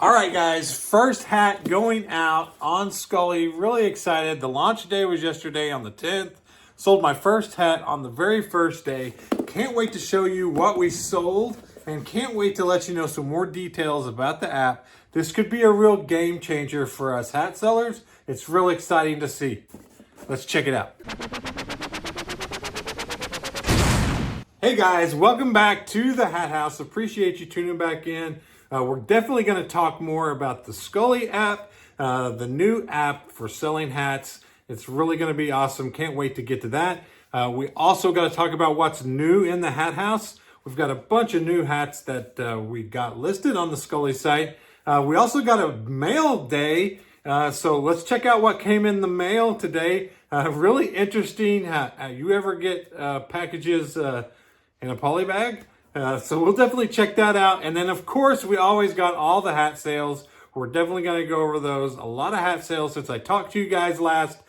All right, guys, first hat going out on Skully. Really excited. The launch day was yesterday on the 10th. Sold my first hat on the very first day. Can't wait to show you what we sold and can't wait to let you know some more details about the app. This could be a real game changer for us hat sellers. It's really exciting to see. Let's check it out. Hey guys, welcome back to the Hat House. Appreciate you tuning back in. We're definitely going to talk more about the Skully app, the new app for selling hats. It's really going to be awesome. Can't wait to get to that. We also got to talk about what's new in the Hat House. We've got a bunch of new hats that we got listed on the Skully site. We also got a mail day. So let's check out what came in the mail today. Really interesting. You ever get packages in a poly bag? So we'll definitely check that out. And then, of course, we always got all the hat sales. We're definitely going to go over those. A lot of hat sales since I talked to you guys last.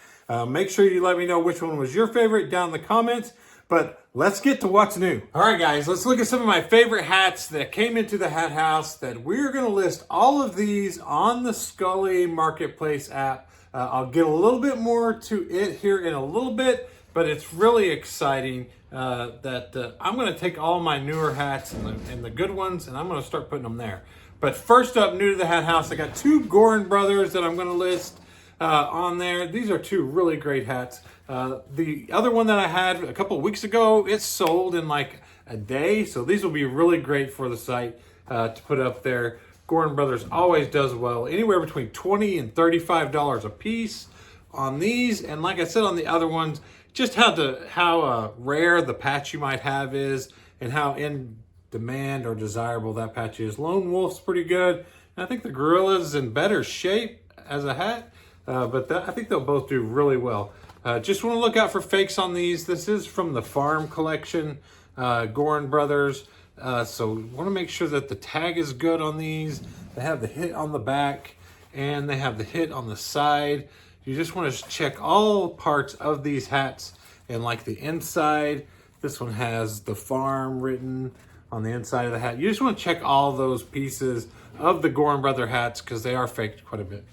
Make sure you let me know which one was your favorite down in the comments. But let's get to what's new. All right, guys, let's look at some of my favorite hats that came into the Hat House that we're going to list all of these on the Skully Marketplace app. I'll get a little bit more to it here in a little bit, but it's really exciting that I'm going to take all my newer hats and the good ones, and I'm going to start putting them there. But first up, new to the Hat House, I got two Gorin brothers that I'm going to list on there. These are two really great hats. The other one that I had a couple of weeks ago, it sold in like a day, so these will be really great for the site to put up there. Gorin Brothers always does well, anywhere between $20 and $35 a piece on these, and like I said on the other ones, just how rare the patch you might have is and how in demand or desirable that patch is. Lone Wolf's pretty good. And I think the Gorilla's in better shape as a hat, but I think they'll both do really well. Just want to look out for fakes on these. This is from the Farm Collection, Gorin Brothers. So want to make sure that the tag is good on these. They have the hit on the back and they have the hit on the side. You just want to check all parts of these hats, and like the inside, this one has the farm written on the inside of the hat. You just want to check all those pieces of the Gorin Brother hats because they are faked quite a bit.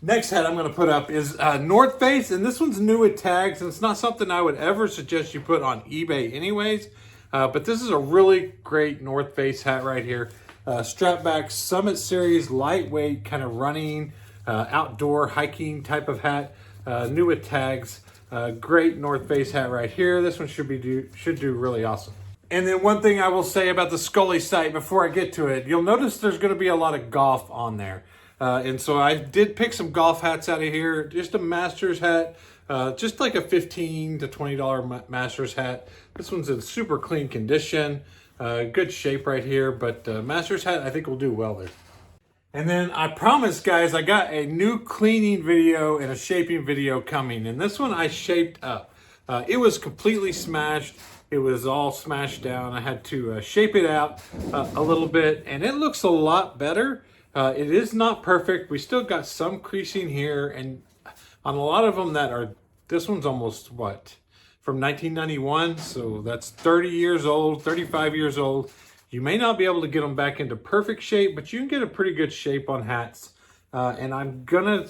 Next hat I'm going to put up is North Face, and this one's new with tags, and it's not something I would ever suggest you put on eBay anyways, but this is a really great North Face hat right here. Strapback Summit Series, lightweight, kind of running, outdoor hiking type of hat, new with tags. Great North Face hat right here. This one should do really awesome. And then one thing I will say about the Skully site before I get to it, you'll notice there's going to be a lot of golf on there. And so I did pick some golf hats out of here. Just a Masters hat, just like a $15 to $20 Masters hat. This one's in super clean condition, good shape right here, but Masters hat I think will do well there. And then I promise, guys, I got a new cleaning video and a shaping video coming. And this one I shaped up. It was completely smashed. It was all smashed down. I had to shape it out a little bit, and it looks a lot better. It is not perfect. We still got some creasing here, and on a lot of them this one's almost, from 1991, so that's 30 years old, 35 years old. You may not be able to get them back into perfect shape, but you can get a pretty good shape on hats. And I'm gonna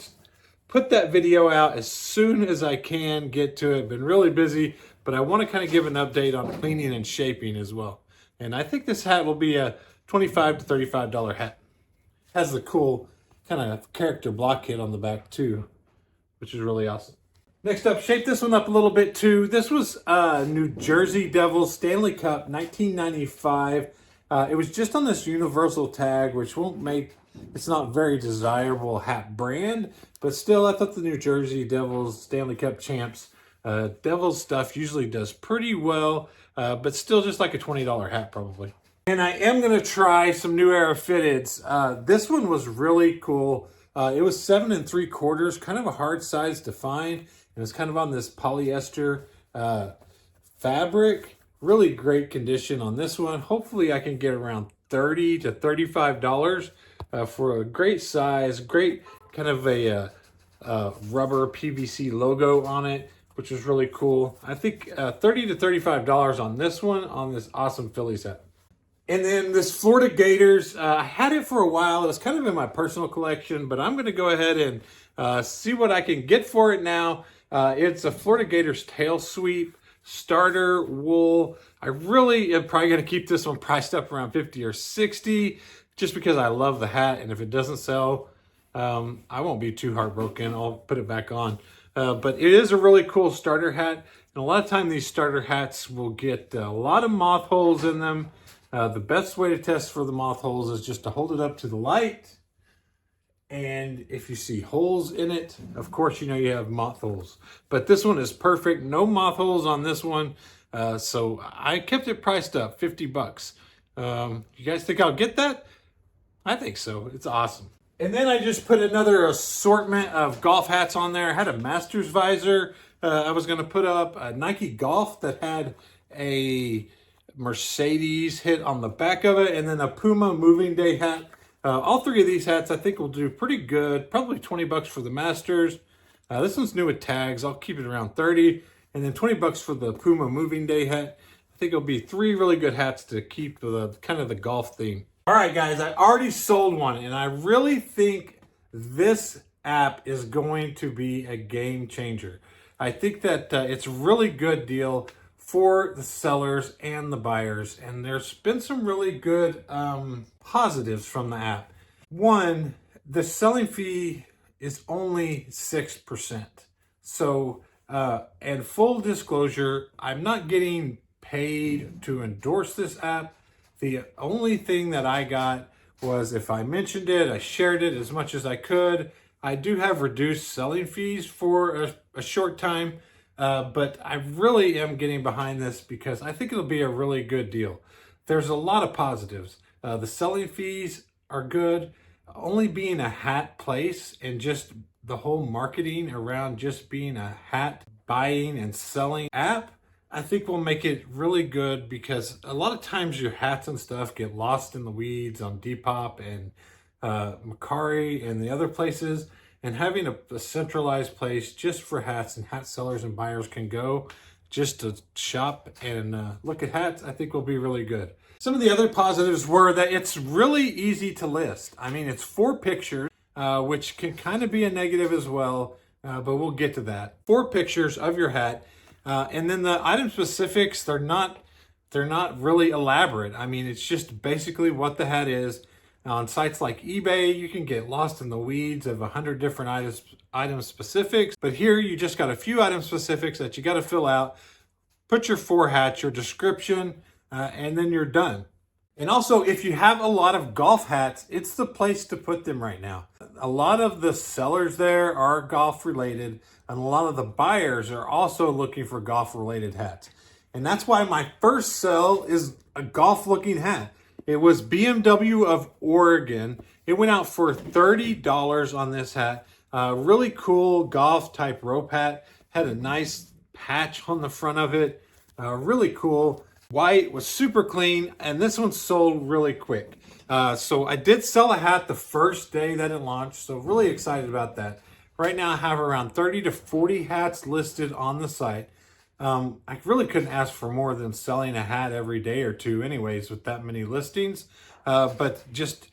put that video out as soon as I can get to it. Been really busy, but I want to kind of give an update on cleaning and shaping as well. And I think this hat will be a $25 to $35 hat. Has the cool kind of character block kit on the back too, which is really awesome. Next up, shape this one up a little bit too. This was New Jersey Devils Stanley Cup 1995. It was just on this universal tag, which it's not very desirable hat brand, but still I thought the New Jersey Devils Stanley Cup champs, Devils stuff usually does pretty well, but still just like a $20 hat probably. And I am going to try some new Era Fitteds. This one was really cool. It was 7 3/4, kind of a hard size to find. And it's kind of on this polyester fabric. Really great condition on this one. Hopefully I can get around $30 to $35 for a great size, great kind of a rubber PVC logo on it, which is really cool. I think $30 to $35 on this one, on this awesome Phillies hat. And then this Florida Gators, I had it for a while. It was kind of in my personal collection, but I'm going to go ahead and see what I can get for it now. It's a Florida Gators tail sweep starter wool. I really am probably going to keep this one priced up around 50 or 60 just because I love the hat. And if it doesn't sell, I won't be too heartbroken. I'll put it back on. But it is a really cool starter hat. And a lot of time these starter hats will get a lot of moth holes in them. The best way to test for the moth holes is just to hold it up to the light. And if you see holes in it, of course, you know you have moth holes. But this one is perfect. No moth holes on this one. So I kept it priced up, 50 bucks. You guys think I'll get that? I think so. It's awesome. And then I just put another assortment of golf hats on there. I had a Masters visor. I was going to put up a Nike Golf that had a Mercedes hit on the back of it, and then a Puma moving day hat. All three of these hats I think will do pretty good. Probably 20 bucks for the Masters. This one's new with tags. I'll keep it around 30. And then 20 bucks for the Puma moving day hat. I think it'll be three really good hats to keep the kind of the golf theme. All right, guys, I already sold one, and I really think this app is going to be a game changer. I think that it's a really good deal for the sellers and the buyers, and there's been some really good positives from the app. One, the selling fee is only 6%. So, and full disclosure, I'm not getting paid to endorse this app. The only thing that I got was if I mentioned it, I shared it as much as I could. I do have reduced selling fees for a short time, but I really am getting behind this because I think it'll be a really good deal. There's a lot of positives. The selling fees are good. Only being a hat place and just the whole marketing around just being a hat buying and selling app, I think will make it really good because a lot of times your hats and stuff get lost in the weeds on Depop and Macari and the other places. And having a centralized place just for hats and hat sellers and buyers can go just to shop and look at hats, I think will be really good. Some of the other positives were that it's really easy to list. I mean, it's 4 pictures, which can kind of be a negative as well, but we'll get to that. 4 pictures of your hat. And then the item specifics, they're not really elaborate. I mean, it's just basically what the hat is. On sites like eBay, you can get lost in the weeds of 100 different item specifics. But here you just got a few item specifics that you got to fill out. Put your 4 hats, your description, and then you're done. And also, if you have a lot of golf hats, it's the place to put them right now. A lot of the sellers there are golf related, and a lot of the buyers are also looking for golf related hats. And that's why my first sell is a golf looking hat. It was BMW of Oregon. It went out for $30 on this hat. Really cool golf type rope hat. Had a nice patch on the front of it. Really cool. White, was super clean, and this one sold really quick. So I did sell a hat the first day that it launched, so really excited about that. Right now I have around 30 to 40 hats listed on the site. I really couldn't ask for more than selling a hat every day or two anyways with that many listings. But just,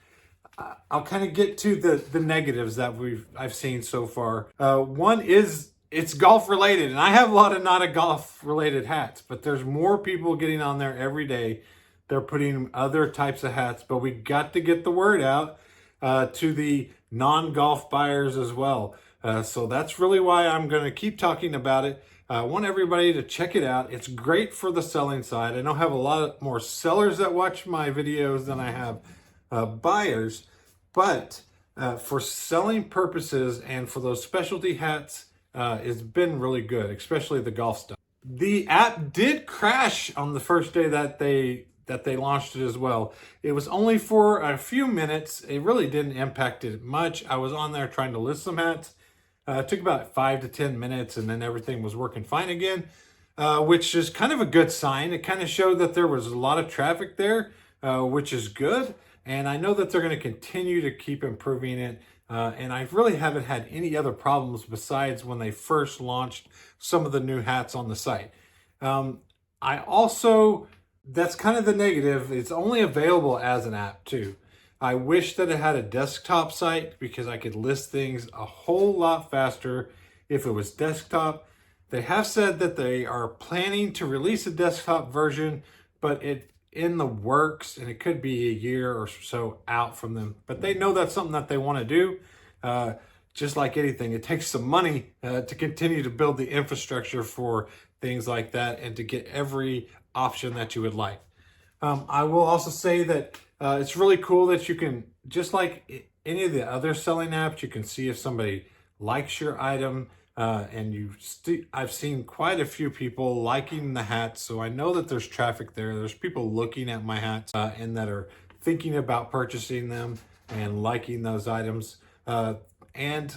I'll kind of get to the negatives that I've seen so far. One is it's golf related, and I have a lot of not a golf related hats, but there's more people getting on there every day. They're putting other types of hats, but we got to get the word out to the non-golf buyers as well. So that's really why I'm going to keep talking about it. I want everybody to check it out. It's great for the selling side. I know I have a lot more sellers that watch my videos than I have buyers, but for selling purposes and for those specialty hats, it's been really good, especially the golf stuff. The app did crash on the first day that they launched it as well. It was only for a few minutes. It really didn't impact it much. I was on there trying to list some hats. It took about 5 to 10 minutes, and then everything was working fine again, which is kind of a good sign. It kind of showed that there was a lot of traffic there, which is good. And I know that they're going to continue to keep improving it. And I really haven't had any other problems besides when they first launched some of the new hats on the site. I also that's kind of the negative. It's only available as an app too. I wish that it had a desktop site because I could list things a whole lot faster if it was desktop. They have said that they are planning to release a desktop version, but it's in the works and it could be a year or so out from them. But they know that's something that they want to do. Just like anything, it takes some money to continue to build the infrastructure for things like that and to get every option that you would like. I will also say that it's really cool that you can, just like any of the other selling apps, you can see if somebody likes your item. And I've seen quite a few people liking the hats, so I know that there's traffic there. There's people looking at my hats and that are thinking about purchasing them and liking those items. And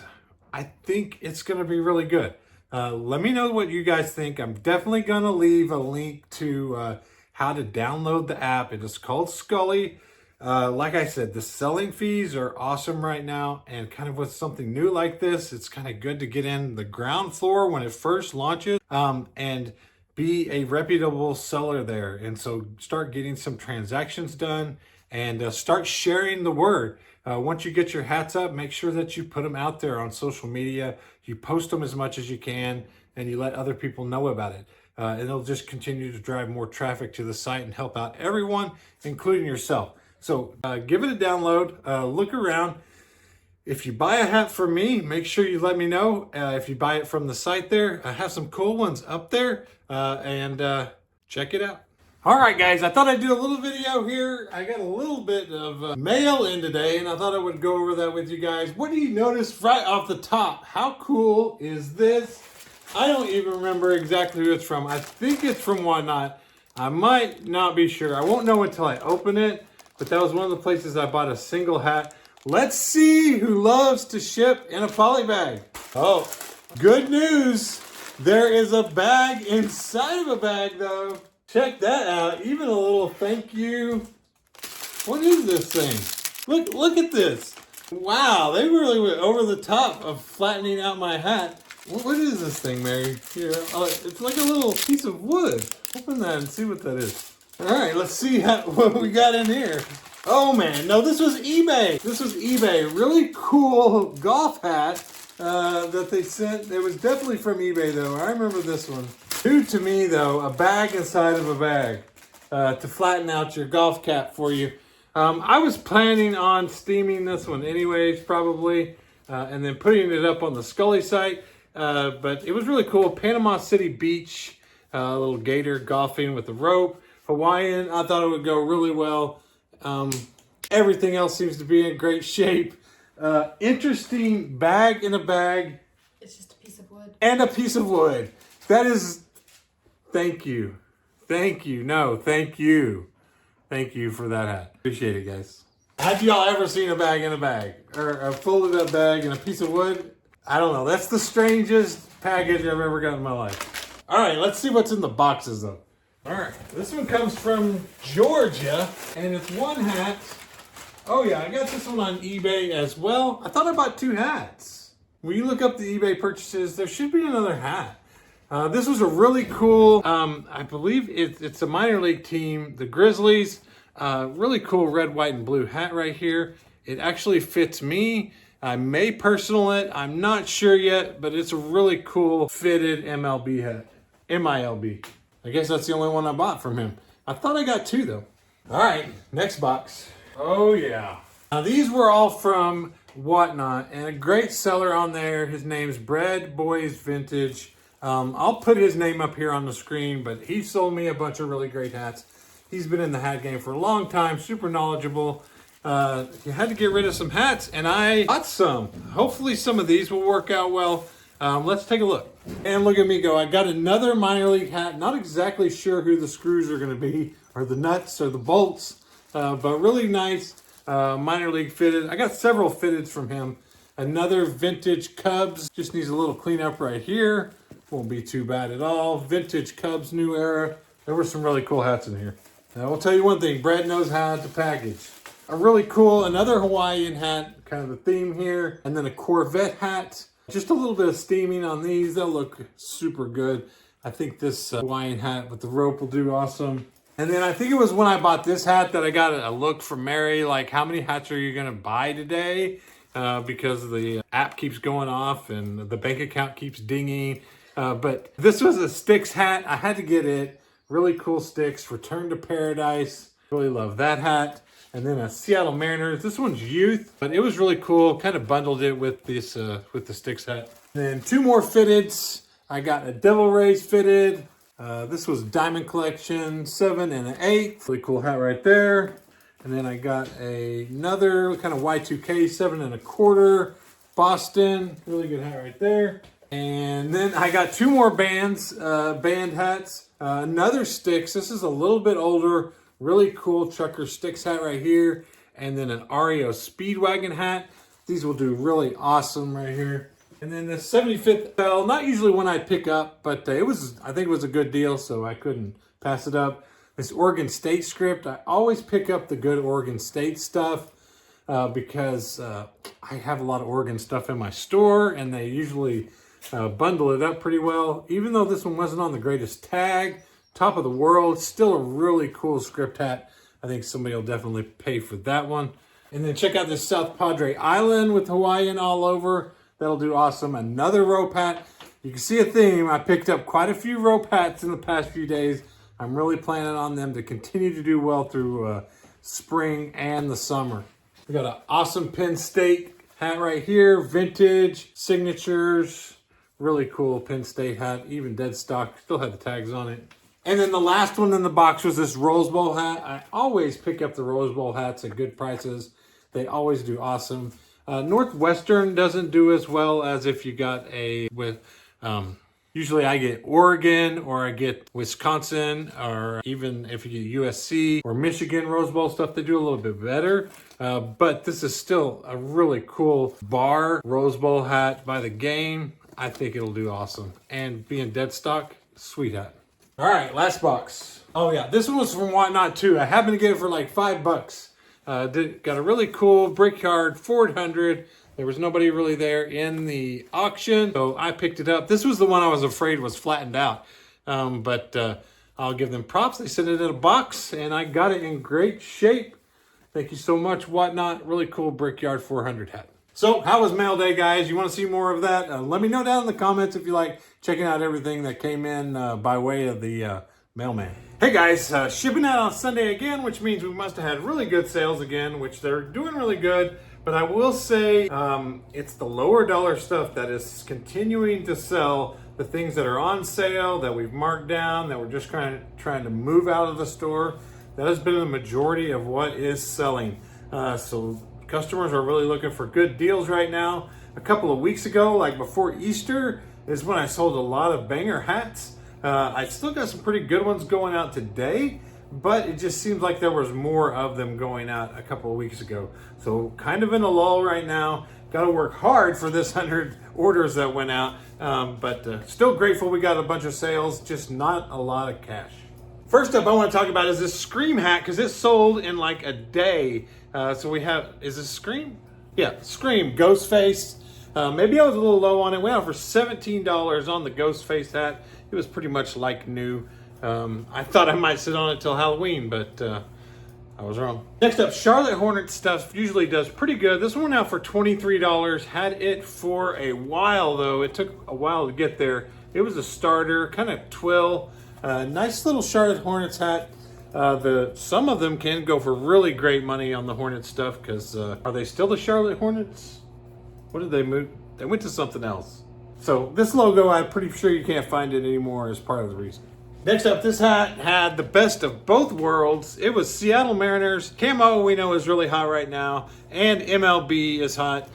I think it's going to be really good. Let me know what you guys think. I'm definitely going to leave a link to how to download the app. It is called Skully. Like I said, the selling fees are awesome right now, and kind of with something new like this, it's kind of good to get in the ground floor when it first launches and be a reputable seller there. And so start getting some transactions done and start sharing the word. Once you get your hats up, make sure that you put them out there on social media. You post them as much as you can, and you let other people know about it. And it'll just continue to drive more traffic to the site and help out everyone, including yourself. So give it a download, look around. If you buy a hat from me, make sure you let me know. If you buy it from the site there, I have some cool ones up there, and check it out. All right, guys, I thought I'd do a little video here. I got a little bit of mail in today, and I thought I would go over that with you guys. What do you notice right off the top? How cool is this? I don't even remember exactly who it's from. I think it's from Whatnot. I might not be sure. I won't know until I open it, but that was one of the places I bought a single hat. Let's see who loves to ship in a poly bag. Oh, good news. There is a bag inside of a bag, though. Check that out. Even a little thank you. What is this thing? Look at this. Wow, they really went over the top of flattening out my hat. What is this thing, Mary? Here, it's like a little piece of wood. Open that and see what that is. All right, let's see what we got in here. Oh man, no, this was eBay. This was eBay. Really cool golf hat that they sent. It was definitely from eBay though. I remember this one. New to me though, a bag inside of a bag to flatten out your golf cap for you. I was planning on steaming this one anyways, probably, and then putting it up on the Skully site. But it was really cool. Panama City Beach, a little gator golfing with a rope. Hawaiian, I thought it would go really well. Everything else seems to be in great shape. Interesting bag in a bag. It's just a piece of wood. And a piece of wood. That is, thank you. Thank you. No, thank you. Thank you for that hat. Appreciate it, guys. Have y'all ever seen a bag in a bag? Or a folded up bag and a piece of wood? I don't know. That's the strangest package I've ever got in my life. All right, let's see what's in the boxes, though. All right, this one comes from Georgia, and it's one hat. Oh yeah, I got this one on eBay as well. I thought I bought two hats. When you look up the eBay purchases, there should be another hat. This was a really cool, I believe it's a minor league team, the Grizzlies. Really cool red, white, and blue hat right here. It actually fits me. I may personal it. I'm not sure yet, but it's a really cool fitted MLB hat. MILB. I guess that's the only one I bought from him. I thought I got two though. All right, next box. Oh yeah. Now these were all from Whatnot, and a great seller on there. His name's Bread Boys Vintage. I'll put his name up here on the screen, but he sold me a bunch of really great hats. He's been in the hat game for a long time, super knowledgeable. You had to get rid of some hats, and I bought some. Hopefully some of these will work out well. Let's take a look. And look at me go. I got another minor league hat. Not exactly sure who the screws are going to be, or the nuts, or the bolts, but really nice minor league fitted. I got several fitteds from him. Another vintage Cubs. Just needs a little cleanup right here. Won't be too bad at all. Vintage Cubs, new era. There were some really cool hats in here. Now, I will tell you one thing. Brad knows how to package. A really cool, another Hawaiian hat, kind of a theme here. And then a Corvette hat. Just a little bit of steaming on these. They'll look super good. I think this Hawaiian hat with the rope will do awesome. And then I think it was when I bought this hat that I got a look from Mary, like, how many hats are you gonna buy today? Because the app keeps going off and the bank account keeps dinging. But this was a Sticks hat. I had to get it. Really cool sticks. Return to Paradise. Really love that hat. And then a Seattle Mariners. This one's youth, but it was really cool. Kind of bundled it with this with the Sticks hat. Then two more fitteds. I got a Devil Rays fitted. This was Diamond Collection 7 and an 8. Really cool hat right there. And then I got another kind of Y2K 7 1/4 Boston. Really good hat right there. And then I got two more band hats. Another Sticks. This is a little bit older. Really cool Trucker Sticks hat right here. And then an REO Speedwagon hat. These will do really awesome right here. And then the 75th bell, not usually one I'd pick up, but I think it was a good deal, so I couldn't pass it up. This Oregon State script, I always pick up the good Oregon State stuff because I have a lot of Oregon stuff in my store, and they usually bundle it up pretty well. Even though this one wasn't on the greatest tag, top of the world, still a really cool script hat. I think somebody will definitely pay for that one. And then check out this South Padre Island with Hawaiian all over. That'll do awesome. Another rope hat. You can see a theme. I picked up quite a few rope hats in the past few days. I'm really planning on them to continue to do well through spring and the summer. We got an awesome Penn State hat right here. Vintage, signatures. Really cool Penn State hat. Even dead stock. Still had the tags on it. And then the last one in the box was this Rose Bowl hat. I always pick up the Rose Bowl hats at good prices. They always do awesome. Northwestern doesn't do as well as if you got usually I get Oregon or I get Wisconsin, or even if you get USC or Michigan Rose Bowl stuff, they do a little bit better. But this is still a really cool bar Rose Bowl hat by the game. I think it'll do awesome. And being dead stock, sweet hat. All right, last box. Oh yeah, this one was from Whatnot too. I happened to get it for like $5. Got a really cool Brickyard 400. There was nobody really there in the auction, so I picked it up. This was the one I was afraid was flattened out, but I'll give them props. They sent it in a box, and I got it in great shape. Thank you so much, Whatnot. Really cool Brickyard 400 hat. So, how was mail day, guys? You want to see more of that? Let me know down in the comments if you like checking out everything that came in by way of the mailman. Hey guys, shipping out on Sunday again, which means we must have had really good sales again, which they're doing really good. But I will say it's the lower dollar stuff that is continuing to sell. The things that are on sale, that we've marked down, that we're just trying to move out of the store. That has been the majority of what is selling. So customers are really looking for good deals right now. A couple of weeks ago, like before Easter, is when I sold a lot of banger hats. I still got some pretty good ones going out today, but it just seems like there was more of them going out a couple of weeks ago. So kind of in a lull right now. Got to work hard for this 100 orders that went out, but still grateful we got a bunch of sales, just not a lot of cash. First up I want to talk about is this Scream hat, because it sold in like a day. So we have, is this Scream? Yeah, Scream, Ghostface. Maybe I was a little low on it. Went out for $17 on the Ghostface hat. It was pretty much like new. I thought I might sit on it till Halloween, but I was wrong. Next up, Charlotte Hornets stuff usually does pretty good. This one went out for $23. Had it for a while though. It took a while to get there. It was a starter, kind of twill. Nice little Charlotte Hornets hat. Some of them can go for really great money on the Hornets stuff, because are they still the Charlotte Hornets? What did they move? They went to something else. So this logo, I'm pretty sure you can't find it anymore as part of the reason. Next up, this hat had the best of both worlds. It was Seattle Mariners. Camo, we know, is really hot right now, and MLB is hot.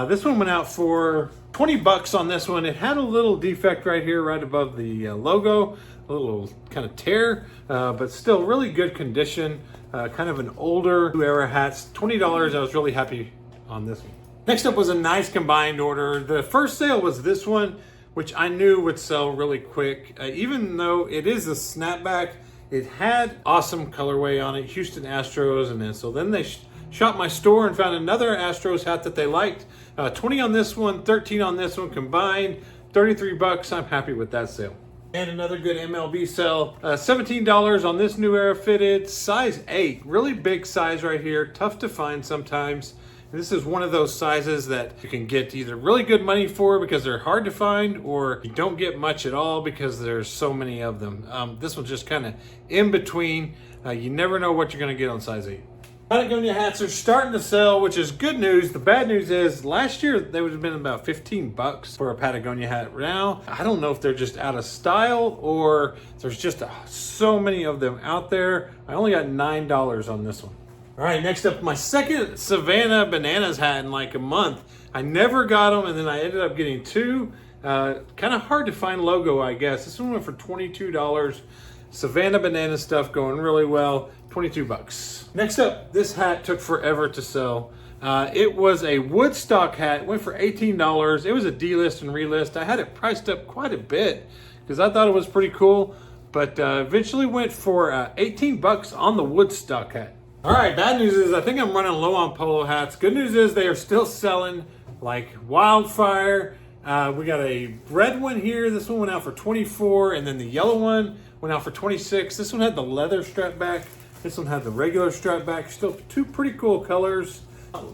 This one went out for $20 on this one. It had a little defect right here, right above the logo, a little kind of tear, but still really good condition. Kind of an older Era hats. $20, I was really happy on this one. Next up was a nice combined order. The first sale was this one, which I knew would sell really quick. Even though it is a snapback, it had awesome colorway on it, Houston Astros, and then they shot my store and found another Astros hat that they liked. 20 on this one, 13 on this one combined, $33. I'm happy with that sale. And another good MLB sell, $17 on this new Era fitted, size 8. Really big size right here, tough to find sometimes. And this is one of those sizes that you can get either really good money for because they're hard to find, or you don't get much at all because there's so many of them. This one's just kind of in between. You never know what you're gonna get on size 8. Patagonia hats are starting to sell, which is good news. The bad news is last year they would have been about 15 bucks for a Patagonia hat. Now, I don't know if they're just out of style or there's just so many of them out there. I only got $9 on this one. All right, next up, my second Savannah Bananas hat in like a month. I never got them, and then I ended up getting two. Kind of hard to find logo, I guess. This one went for $22. Savannah Banana stuff going really well, 22 bucks. Next up, this hat took forever to sell. It was a Woodstock hat, it went for $18. It was a D-list and relist. I had it priced up quite a bit because I thought it was pretty cool, but eventually went for 18 bucks on the Woodstock hat. All right, bad news is I think I'm running low on polo hats. Good news is they are still selling like wildfire. We got a red one here. This one went out for 24, and then the yellow one went out for 26. This one had the leather strap back. This one had the regular strap back. Still two pretty cool colors.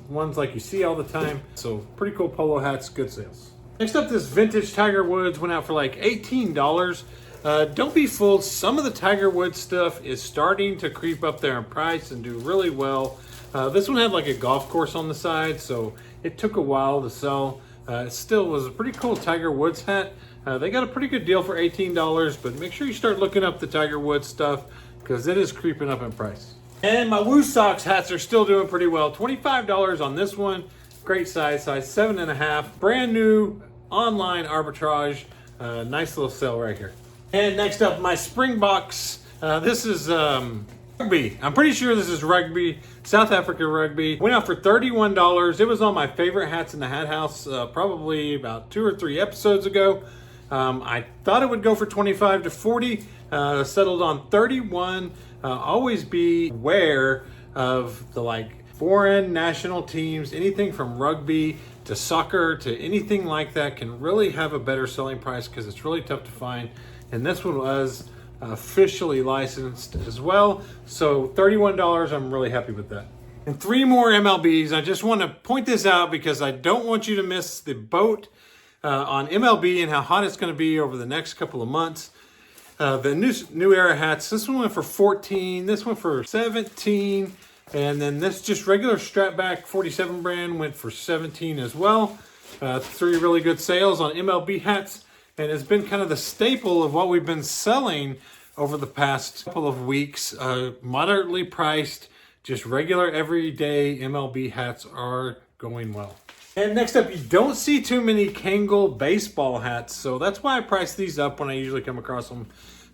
Ones like you see all the time. So pretty cool polo hats, good sales. Next up, this vintage Tiger Woods went out for like $18. Don't be fooled. Some of the Tiger Woods stuff is starting to creep up there in price and do really well. This one had like a golf course on the side, so it took a while to sell. It still was a pretty cool Tiger Woods hat. They got a pretty good deal for $18, but make sure you start looking up the Tiger Woods stuff because it is creeping up in price. And my Woodstock hats are still doing pretty well. $25 on this one. Great size 7.5. Brand new online arbitrage. Nice little sale right here. And next up, my spring box. This is Rugby. I'm pretty sure this is Rugby, South Africa Rugby. Went out for $31. It was on my favorite hats in the hat house probably about 2 or 3 episodes ago. I thought it would go for 25 to 40. Settled on 31. Always be aware of the like foreign national teams. Anything from rugby to soccer to anything like that can really have a better selling price because it's really tough to find. And this one was officially licensed as well. So $31, I'm really happy with that. And 3 more MLBs. I just want to point this out because I don't want you to miss the boat on MLB and how hot it's going to be over the next couple of months. The new Era hats, this one went for 14, this one for 17, and then this just regular strapback 47 brand went for 17 as well. 3 really good sales on MLB hats. And it's been kind of the staple of what we've been selling over the past couple of weeks. Moderately priced, just regular everyday MLB hats are going well. And next up, you don't see too many Kangle baseball hats. So that's why I price these up when I usually come across them.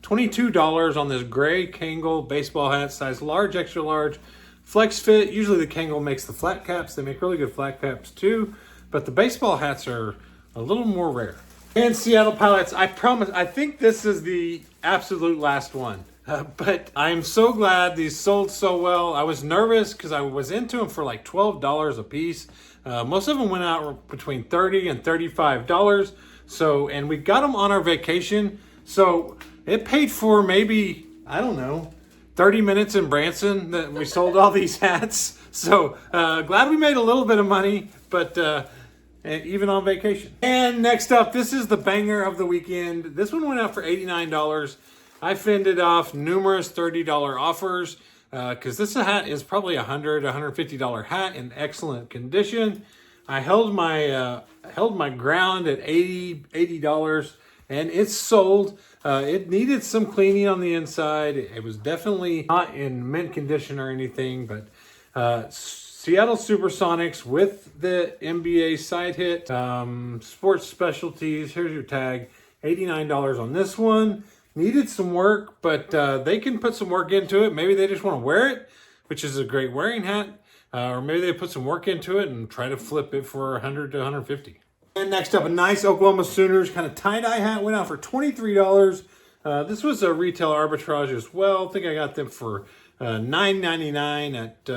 $22 on this gray Kangle baseball hat, size large, extra large, flex fit. Usually the Kangle makes the flat caps. They make really good flat caps too. But the baseball hats are a little more rare. And Seattle Pilots, I promise, I think this is the absolute last one. But I'm so glad these sold so well. I was nervous because I was into them for like $12 a piece. Most of them went out between $30 and $35. So, and we got them on our vacation. So it paid for maybe, I don't know, 30 minutes in Branson that we sold all these hats. So glad we made a little bit of money, but even on vacation. And next up, this is the banger of the weekend. This one went out for $89. I fended off numerous $30 offers because this hat is probably a $100, $150 hat in excellent condition. I held my ground at $80, and it's sold. It needed some cleaning on the inside. It was definitely not in mint condition or anything, but Seattle Supersonics with the NBA side hit, sports specialties. Here's your tag, $89 on this one. Needed some work, but they can put some work into it. Maybe they just want to wear it, which is a great wearing hat. Or maybe they put some work into it and try to flip it for 100 to 150. And next up, a nice Oklahoma Sooners kind of tie-dye hat went out for $23. This was a retail arbitrage as well. I think I got them for $9.99 at,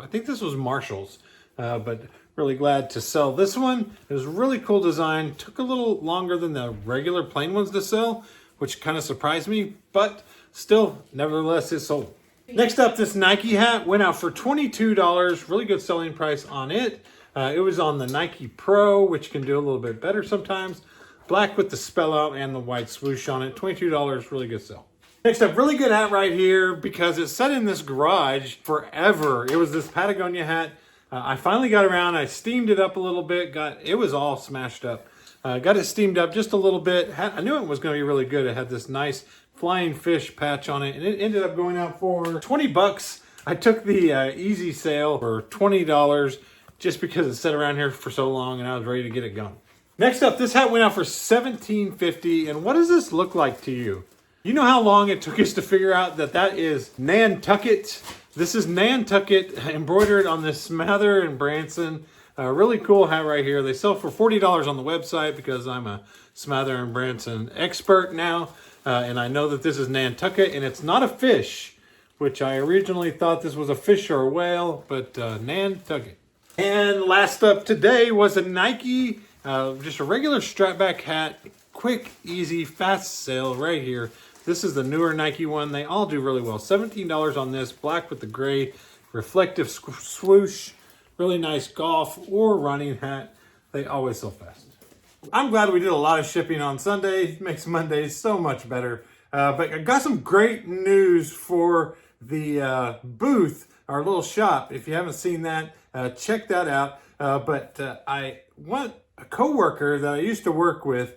I think this was Marshall's, but really glad to sell this one. It was a really cool design. Took a little longer than the regular plain ones to sell, which kind of surprised me, but still, nevertheless, it sold. Next up, this Nike hat went out for $22. Really good selling price on it. It was on the Nike Pro, which can do a little bit better sometimes. Black with the spell out and the white swoosh on it. $22, really good sell. Next up, really good hat right here because it sat in this garage forever. It was this Patagonia hat. I finally got around. I steamed it up a little bit. It was all smashed up. Got it steamed up just a little bit. I knew it was going to be really good. It had this nice flying fish patch on it, and it ended up going out for 20 bucks. I took the easy sale for $20 just because it sat around here for so long and I was ready to get it going. Next up, this hat went out for $17.50. And what does this look like to you? You know how long it took us to figure out that that is Nan Tucket? This is Nan Tucket embroidered on this Smather and Branson. A really cool hat right here. They sell for $40 on the website because I'm a Smather and Branson expert now. And I know that this is Nan Tucket, and it's not a fish, which I originally thought this was a fish or a whale, but Nan Tucket. And last up today was a Nike, just a regular strapback hat. Quick, easy, fast sale right here. This is the newer Nike one. They all do really well. $17 on this, black with the gray reflective swoosh. Really nice golf or running hat. They always sell fast. I'm glad we did a lot of shipping on Sunday. It makes Mondays so much better. But I got some great news for the booth, our little shop. If you haven't seen that, check that out. But I want a coworker that I used to work with.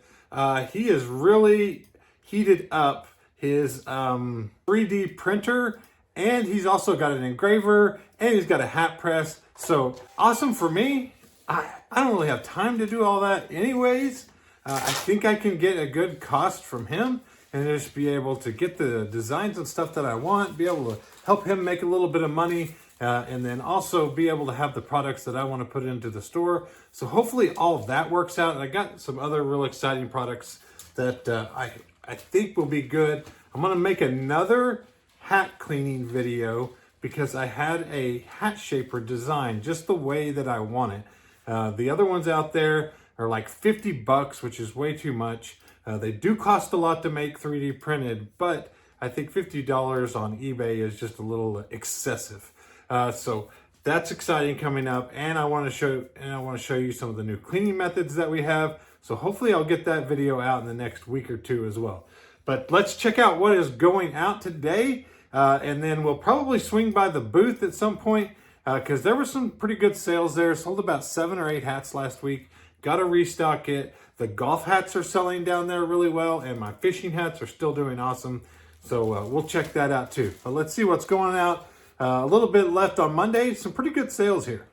He has really heated up his 3D printer, and he's also got an engraver, and he's got a hat press. So awesome for me. I don't really have time to do all that anyways. I think I can get a good cost from him and just be able to get the designs and stuff that I want, be able to help him make a little bit of money, and then also be able to have the products that I want to put into the store. So hopefully all of that works out. And I got some other real exciting products that I think will be good. I'm going to make another hat cleaning video because I had a hat shaper design just the way that I want it. The other ones out there are like 50 bucks, which is way too much. They do cost a lot to make 3D printed, but I think $50 on eBay is just a little excessive. So that's exciting coming up, and I want to show you some of the new cleaning methods that we have. So hopefully I'll get that video out in the next week or two as well. But let's check out what is going out today, and then we'll probably swing by the booth at some point. Because there were some pretty good sales there. Sold about 7 or 8 hats last week. Got to restock it. The golf hats are selling down there really well, and my fishing hats are still doing awesome. So we'll check that out too. But let's see what's going out. A little bit left on Monday. Some pretty good sales here.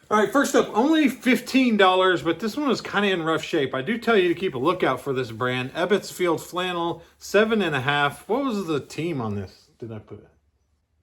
All right, first up, only $15, but this one was kind of in rough shape. I do tell you to keep a lookout for this brand. Ebbets Field Flannel, 7.5. What was the team on this? Did I put it?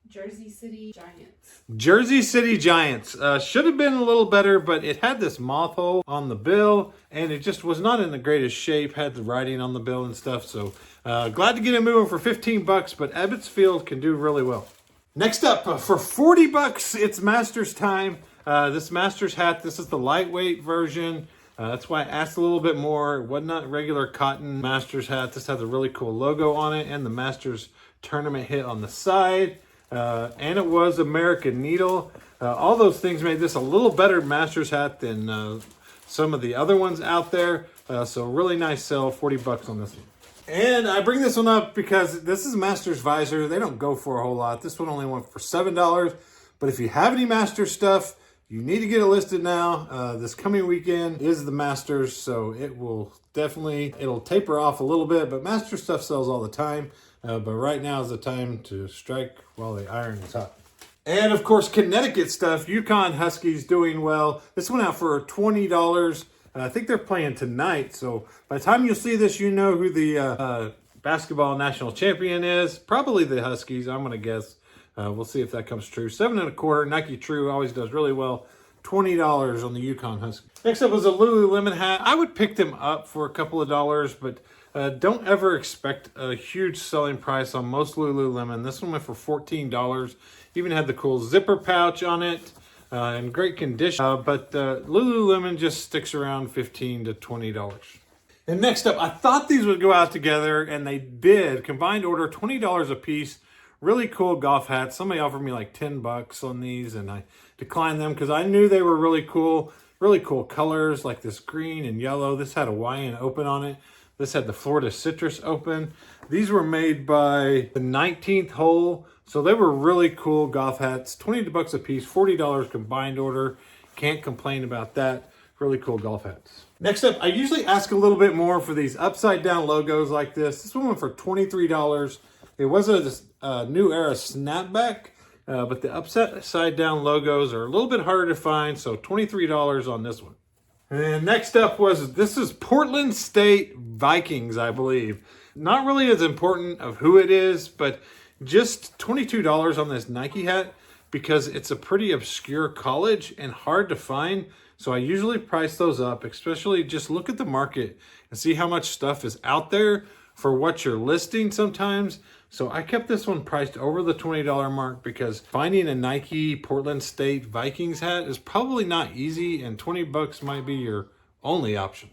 Jersey City Giants. Jersey City Giants. Should have been a little better, but it had this moth hole on the bill, and it just was not in the greatest shape. Had the writing on the bill and stuff, so glad to get it moving for 15 bucks, but Ebbets Field can do really well. Next up, for 40 bucks, it's Masters time. This Masters hat, this is the lightweight version. That's why I asked a little bit more. It was not regular cotton Masters hat. This has a really cool logo on it and the Masters tournament hit on the side. And it was American Needle. All those things made this a little better Masters hat than some of the other ones out there. So really nice sell, 40 bucks on this one. And I bring this one up because this is Masters Visor. They don't go for a whole lot. This one only went for $7. But if you have any Masters stuff, you need to get it listed now. This coming weekend is the Masters, so it'll taper off a little bit, but Masters stuff sells all the time. But right now is the time to strike while the iron is hot. And of course, Connecticut stuff. UConn Huskies doing well. This went out for $20. I think they're playing tonight. So by the time you see this, you know who the basketball national champion is. Probably the Huskies, I'm going to guess. We'll see if that comes true. 7.25. Nike True always does really well. $20 on the UConn Huskies. Next up was a Lululemon hat. I would pick them up for a couple of dollars, but don't ever expect a huge selling price on most Lululemon. This one went for $14. Even had the cool zipper pouch on it, in great condition. But Lululemon just sticks around $15 to $20. And next up, I thought these would go out together, and they did. Combined order, $20 a piece. Really cool golf hats. Somebody offered me like 10 bucks on these, and I declined them because I knew they were really cool. Really cool colors like this green and yellow. This had a Hawaiian open on it. This had the Florida Citrus open. These were made by the 19th hole. So they were really cool golf hats. 20 bucks a piece, $40 combined order. Can't complain about that. Really cool golf hats. Next up, I usually ask a little bit more for these upside down logos like this. This one went for $23. It was a new Era Snapback, but the upside down logos are a little bit harder to find, so $23 on this one. And next up this is Portland State Vikings, I believe. Not really as important of who it is, but just $22 on this Nike hat because it's a pretty obscure college and hard to find. So I usually price those up, especially just look at the market and see how much stuff is out there for what you're listing sometimes. So I kept this one priced over the $20 mark because finding a Nike Portland State Vikings hat is probably not easy, and 20 bucks might be your only option.